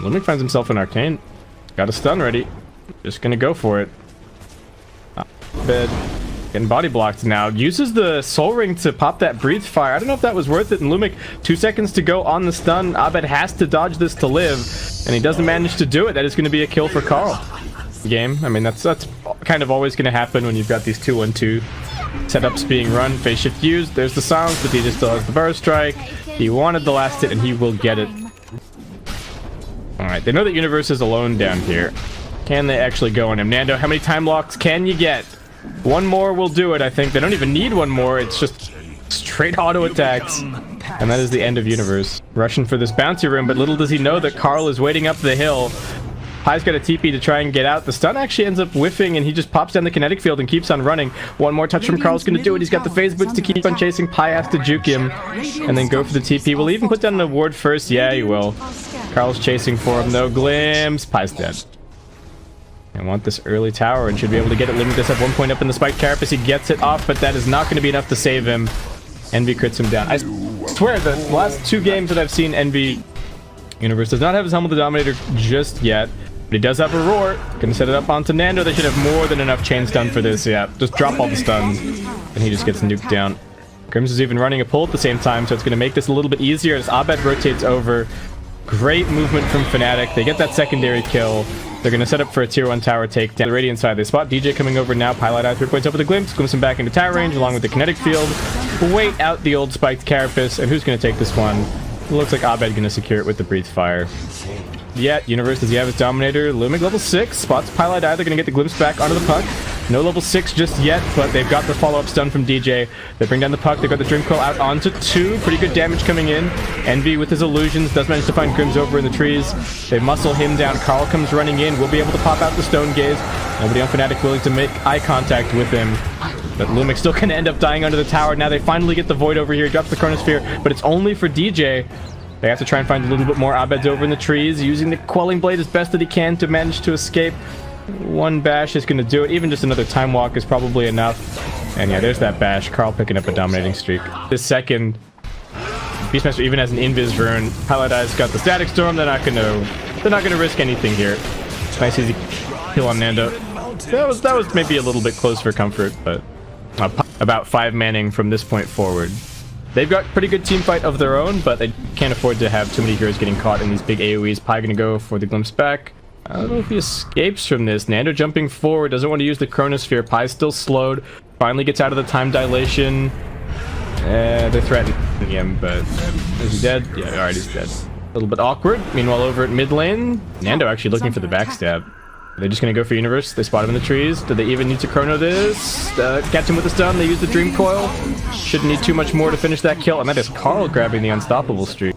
Lumic finds himself an arcane. Got a stun ready. Just gonna go for it. Bed. Getting body blocked now. Uses the soul ring to pop that breathe fire. I don't know if that was worth it. And Lumic, 2 seconds to go on the stun. Abed has to dodge this to live. And he doesn't manage to do it. That is going to be a kill for Carl. Game. I mean, that's kind of always going to happen when you've got these 2-1-2 setups being run. Phase shift used. There's the silence, but DJ still has the burst strike. He wanted the last hit, and he will get it. Alright, they know that Universe is alone down here. Can they actually go on him? Nando, how many time locks can you get? One more will do it, I think. They don't even need one more. It's just straight auto attacks. And that is the end of Universe. Rushing for this bouncy room, but little does he know that Carl is waiting up the hill. Pai's got a TP to try and get out. The stun actually ends up whiffing, and he just pops down the kinetic field and keeps on running. One more touch from Carl's going to do it. He's got the phase boots to keep on chasing. Pai has to juke him and then go for the TP. Will he even put down an ward first? Yeah, he will. Carl's chasing for him. No glimpse. Pai's dead. I want this early tower and should be able to get it. Limit this at 1 point up in the spike carapace. He gets it off, but that is not going to be enough to save him. Envy crits him down. I swear, the last 2 games that I've seen Envy, Universe does not have his Helm of the Dominator just yet. But he does have a roar. Gonna set it up onto Nando. They should have more than enough chain stun for this. Yeah, just drop all the stuns. And he just gets nuked down. Grims is even running a pull at the same time, so it's gonna make this a little bit easier as Abed rotates over. Great movement from FNATIC. They get that secondary kill. They're going to set up for a tier 1 tower takedown. The Radiant side, they spot DJ coming over now. Pilot out 3 points up with a glimpse. Glimpse him back into tower range along with the kinetic field. Wait out the old spiked carapace. And who's going to take this one? It looks like Abed going to secure it with the breathe fire. Yet, Universe, does he have his Dominator? Lumic level 6. Spots Pilot out. They're going to get the glimpse back onto the puck. No level 6 just yet, but they've got the follow-up stun from DJ. They bring down the puck. They've got the Dream Coil out onto 2. Pretty good damage coming in. Envy with his illusions does manage to find Grims over in the trees. They muscle him down. Carl comes running in. Will be able to pop out the Stone Gaze. Nobody on FNATIC willing to make eye contact with him. But Lumic's still going to end up dying under the tower. Now they finally get the Void over here. He drops the Chronosphere, but it's only for DJ. They have to try and find a little bit more. Abed's over in the trees, using the Quelling Blade as best that he can to manage to escape. 1 bash is going to do it. Even just another time walk is probably enough. And yeah, there's that bash. Carl picking up a dominating streak. This second, Beastmaster even has an invis rune. Paladin's got the static storm. They're not gonna risk anything here. Nice easy kill on Nando. That was maybe a little bit close for comfort, but about 5 manning from this point forward. They've got pretty good team fight of their own, but they can't afford to have too many heroes getting caught in these big AoEs. Pai gonna go for the glimpse back. I don't know if he escapes from this. Nando jumping forward, doesn't want to use the Chronosphere. Pai's still slowed. Finally gets out of the time dilation. They're threatening him, but is he dead? Yeah, alright, he's dead. A little bit awkward. Meanwhile, over at mid lane, Nando actually looking for the backstab. They're just going to go for Universe. They spot him in the trees. Do they even need to chrono this? Catch him with the stun. They use the Dream Coil. Shouldn't need too much more to finish that kill. And that is Carl grabbing the unstoppable streak.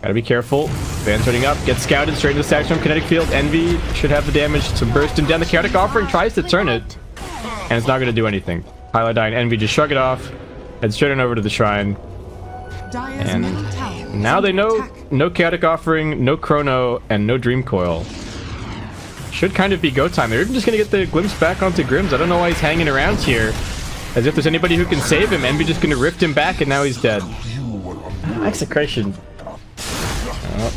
Gotta be careful. Van turning up. Gets scouted straight into the stack storm. Kinetic field. Envy should have the damage to burst him down. The Chaotic Offering tries to turn it. And it's not going to do anything. Paladin and Envy just shrug it off. Head straight on over to the shrine. And now they know no Chaotic Offering, no Chrono, and no Dream Coil. Should kind of be go time. They're even just going to get the glimpse back onto Grims. I don't know why he's hanging around here. As if there's anybody who can save him. Envy just going to rift him back, and now he's dead. Execration. Oh,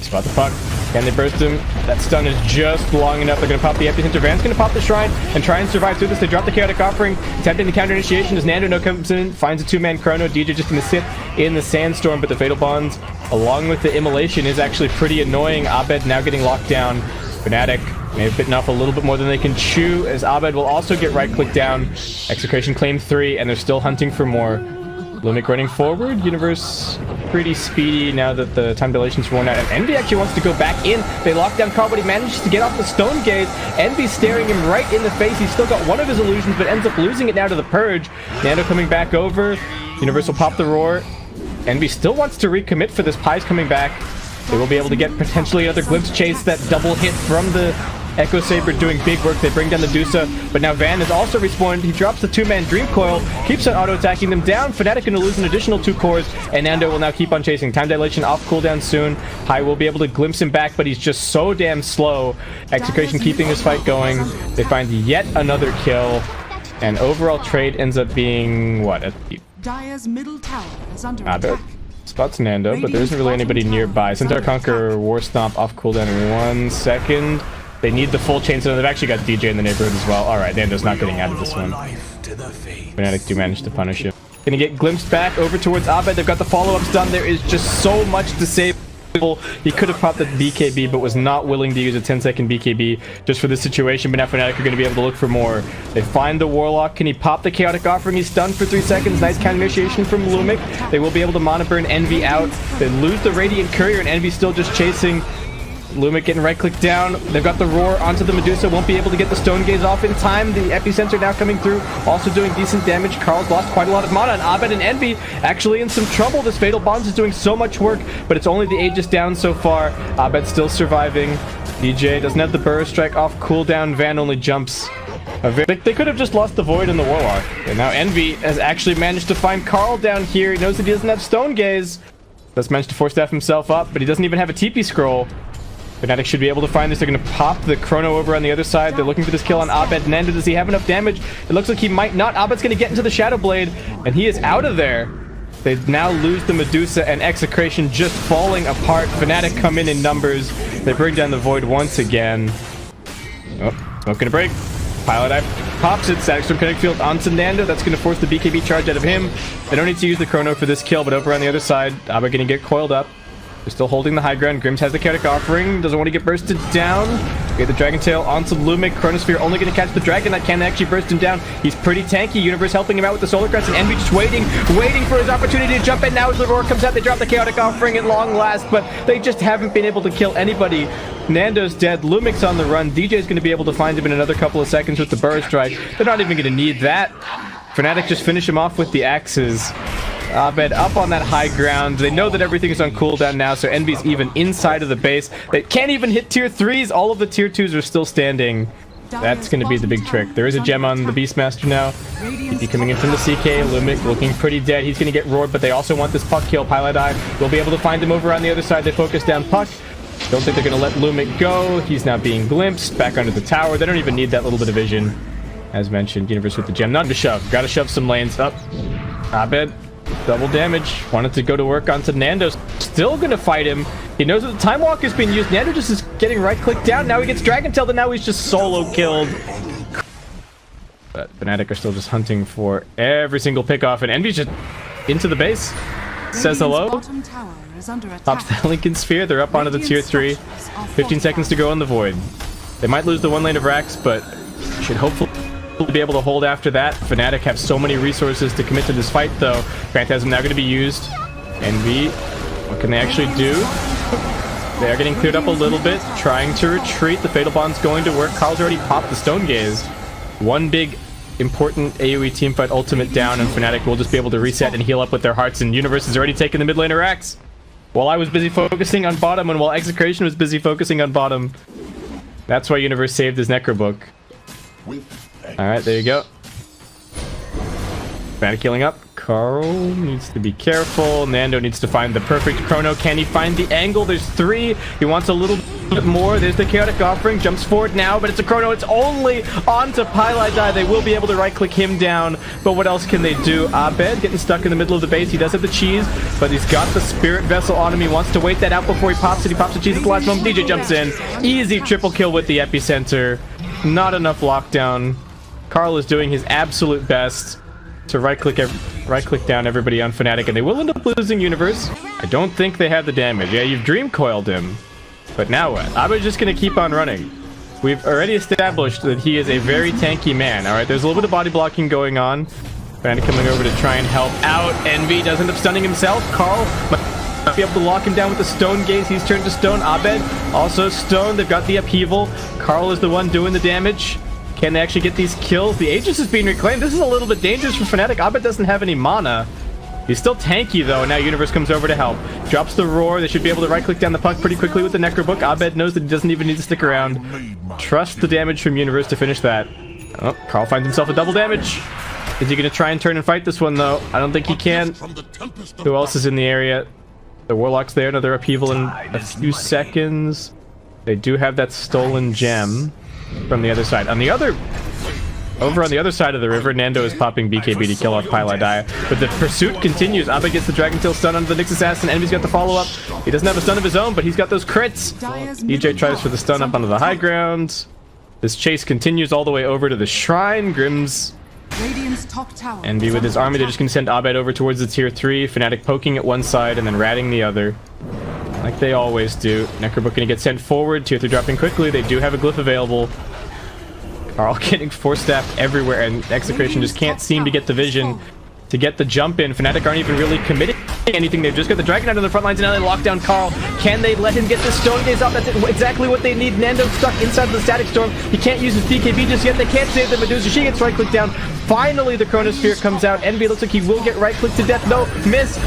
spot the puck. Can they burst him? That stun is just long enough. They're going to pop the Epicenter. Van's going to pop the Shrine and try and survive through this. They drop the Chaotic Offering. Attempting the counter initiation as Nando comes in. Finds a 2-man Chrono. DJ just going to sit in the Sandstorm, but the Fatal Bonds, along with the Immolation, is actually pretty annoying. Abed now getting locked down. FNATIC may have bitten off a little bit more than they can chew, as Abed will also get right-click down. Execration claim 3, and they're still hunting for more. Lumic running forward. Universe pretty speedy now that the time dilation's worn out. And Envy actually wants to go back in. They lock down Carl, but he manages to get off the Stone Gaze. Envy staring him right in the face. He's still got one of his illusions, but ends up losing it now to the Purge. Nando coming back over. Universe will pop the Roar. Envy still wants to recommit for this. Pai's coming back. They will be able to get potentially another glimpse chase. That double hit from the Echo Saber doing big work. They bring down the Dusa, but now Van is also respawned. He drops the 2-man Dream Coil, keeps on auto-attacking them down. FNATIC going to lose an additional 2 cores, and Nando will now keep on chasing. Time dilation off cooldown soon. Pai will be able to glimpse him back, but he's just so damn slow. Execution keeping this fight going. They find yet another kill, and overall trade ends up being what? Dire's middle tower is under attack. Spots Nando, but there isn't really anybody nearby. Centaur Conqueror, War Stomp off cooldown in 1 second. They need the full chain, so they've actually got DJ in the neighborhood as well. Alright, Nando's not getting out of this one. FNATIC do manage to punish him. Gonna get glimpsed back over towards Abed. They've got the follow-ups done. There is just so much to save. He could have popped the BKB, but was not willing to use a 10-second BKB just for this situation. But now FNATIC are going to be able to look for more. They find the Warlock. Can he pop the Chaotic Offering? He's stunned for 3 seconds. Nice counter initiation from Lumic. They will be able to Mana Burn Envy out. They lose the Radiant Courier, and Envy still just chasing. Lumic getting right-click down. They've got the Roar onto the Medusa. Won't be able to get the Stone Gaze off in time. The Epicenter now coming through. Also doing decent damage. Carl's lost quite a lot of mana. And Abed and Envy actually in some trouble. This Fatal Bonds is doing so much work, but it's only the Aegis down so far. Abed still surviving. DJ doesn't have the Burst Strike off cooldown. Van only jumps. They could have just lost the Void and the Warlock. And now Envy has actually managed to find Carl down here. He knows that he doesn't have Stone Gaze. Just managed to force staff himself up, but he doesn't even have a TP scroll. FNATIC should be able to find this. They're going to pop the Chrono over on the other side. They're looking for this kill on Abed. Nando, does he have enough damage? It looks like he might not. Abed's going to get into the Shadow Blade, and he is out of there. They now lose the Medusa, and Execration just falling apart. FNATIC come in numbers. They bring down the Void once again. Oh, not going to break. Pilot Eye pops it. Static Storm Kinetic Field onto Nando. That's going to force the BKB charge out of him. They don't need to use the Chrono for this kill, but over on the other side, Abed going to get coiled up. They're still holding the high ground. Grims has the Chaotic Offering. Doesn't want to get bursted down. Get the Dragon Tail onto Lumic. Chronosphere only going to catch the Dragon. That can actually burst him down. He's pretty tanky. Universe helping him out with the Solar Crest. And Envy just waiting for his opportunity to jump in. Now as the Roar comes out, they drop the Chaotic Offering at long last. But they just haven't been able to kill anybody. Nando's dead. Lumic's on the run. DJ's going to be able to find him in another couple of seconds with the Burst Strike. They're not even going to need that. FNATIC just finish him off with the axes. Abed up on that high ground. They know that everything is on cooldown now, so Envy's even inside of the base. They can't even hit tier 3s. All of the tier 2s are still standing. That's going to be the big trick. There is a gem on the Beastmaster now. EP coming in from the CK. Lumic looking pretty dead. He's going to get roared, but they also want this Puck kill. Pilot Eye will be able to find him over on the other side. They focus down Puck. Don't think they're going to let Lumic go. He's now being glimpsed back under the tower. They don't even need that little bit of vision. As mentioned, Universe with the gem. Not to shove. Got to shove some lanes up. Abed. Double damage. Wanted to go to work onto Nando. Still gonna fight him. He knows that the Time Walk is being used. Nando just is getting right-clicked down. Now he gets Dragon Tailed, and now he's just solo killed. But FNATIC are still just hunting for every single pick-off, and Envy's just into the base. Says hello. Pops the Lincoln Sphere. They're up onto the tier 3. 15 seconds to go on the Void. They might lose the one lane of Rax, but should hopefully be able to hold after that. FNATIC have so many resources to commit to this fight, though. Phantasm now going to be used. Envy, what can they actually do? They are getting cleared up a little bit, trying to retreat. The Fatal Bond's going to work. Carl's already popped the Stone Gaze. One big important AoE teamfight ultimate down, and FNATIC will just be able to reset and heal up with their hearts, and Universe has already taken the mid lane of Rax. While I was busy focusing on bottom, and while Execration was busy focusing on bottom. That's why Universe saved his Necrobook. Alright, there you go. FNATIC healing up. Carl needs to be careful. Nando needs to find the perfect Chrono. Can he find the angle? There's 3. He wants a little bit more. There's the Chaotic Offering. Jumps forward now, but it's a Chrono. It's only onto Pilot Eye. They will be able to right-click him down, but what else can they do? Abed getting stuck in the middle of the base. He does have the cheese, but he's got the Spirit Vessel on him. He wants to wait that out before he pops it. He pops the cheese at the last moment. DJ jumps in. Easy triple kill with the Epicenter. Not enough lockdown. Carl is doing his absolute best to right-click down everybody on FNATIC, and they will end up losing Universe. I don't think they have the damage. Yeah, you've Dream Coiled him, but now what? I'm just going to keep on running. We've already established that he is a very tanky man. All right, there's a little bit of body blocking going on. FNATIC coming over to try and help out. Envy does end up stunning himself. Carl might be able to lock him down with the Stone Gaze. He's turned to stone. Abed also stone. They've got the upheaval. Carl is the one doing the damage. Can they actually get these kills? The Aegis is being reclaimed. This is a little bit dangerous for FNATIC. Abed doesn't have any mana. He's still tanky, though, and now Universe comes over to help. Drops the Roar. They should be able to right-click down the Puck pretty quickly with the Necrobook. Abed knows that he doesn't even need to stick around. Trust the damage from Universe to finish that. Oh, Carl finds himself a double damage. Is he going to try and turn and fight this one, though? I don't think he can. Who else is in the area? The Warlock's there. Another upheaval in a few seconds. They do have that stolen gem from the other side. On the other Over on the other side of the river, Nando is popping BKB to kill off Piladai, but the pursuit continues. Abe gets the Dragon Tail stun onto the Nyx Assassin. Enemy's got the follow-up. He doesn't have a stun of his own, but he's got those crits. EJ tries for the stun up onto the high ground. This chase continues all the way over to the shrine. Grimm's Envy with his army. They're just going to send Abed over towards the tier 3. FNATIC poking at one side and then ratting the other, like they always do. Necrobook going to get sent forward. Tier 3 dropping quickly. They do have a glyph available. Carl getting force staffed everywhere, and Execration just can't seem to get the vision to get the jump in. FNATIC aren't even really committed to anything. They've just got the Dragon Knight on the front lines, and now they lock down Carl. Can they let him get the Stone Gaze off? That's exactly what they need. Nando's stuck inside the Static Storm. He can't use his BKB just yet. They can't save the Medusa. She gets right-clicked down. Finally, the Chronosphere comes out. Envy looks like he will get right-clicked to death. No, miss.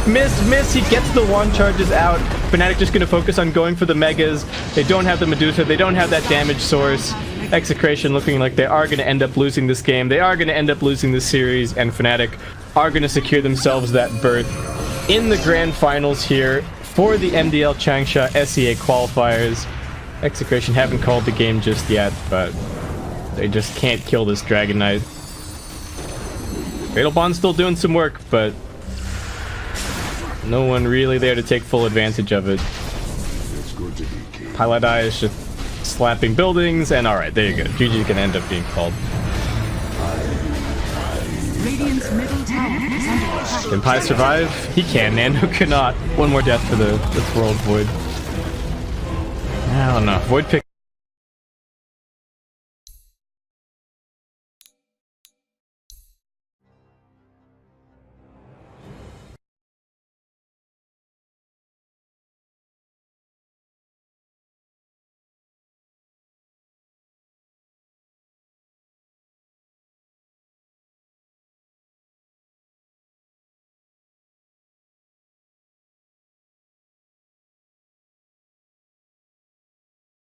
He gets the one, charges out. FNATIC just going to focus on going for the Megas. They don't have the Medusa. They don't have that damage source. Execration looking like they are going to end up losing this game. They are going to end up losing this series, and FNATIC are going to secure themselves that berth in the grand finals here for the MDL Changsha SEA qualifiers. Execration haven't called the game just yet, but they just can't kill this Dragon Knight. Fatal Bond's still doing some work, but no one really there to take full advantage of it. Piladai is just slapping buildings, and alright, there you go. GG can end up being called. Can Pi survive? He can. Nando cannot. One more death for the World Void. I don't know. Void pick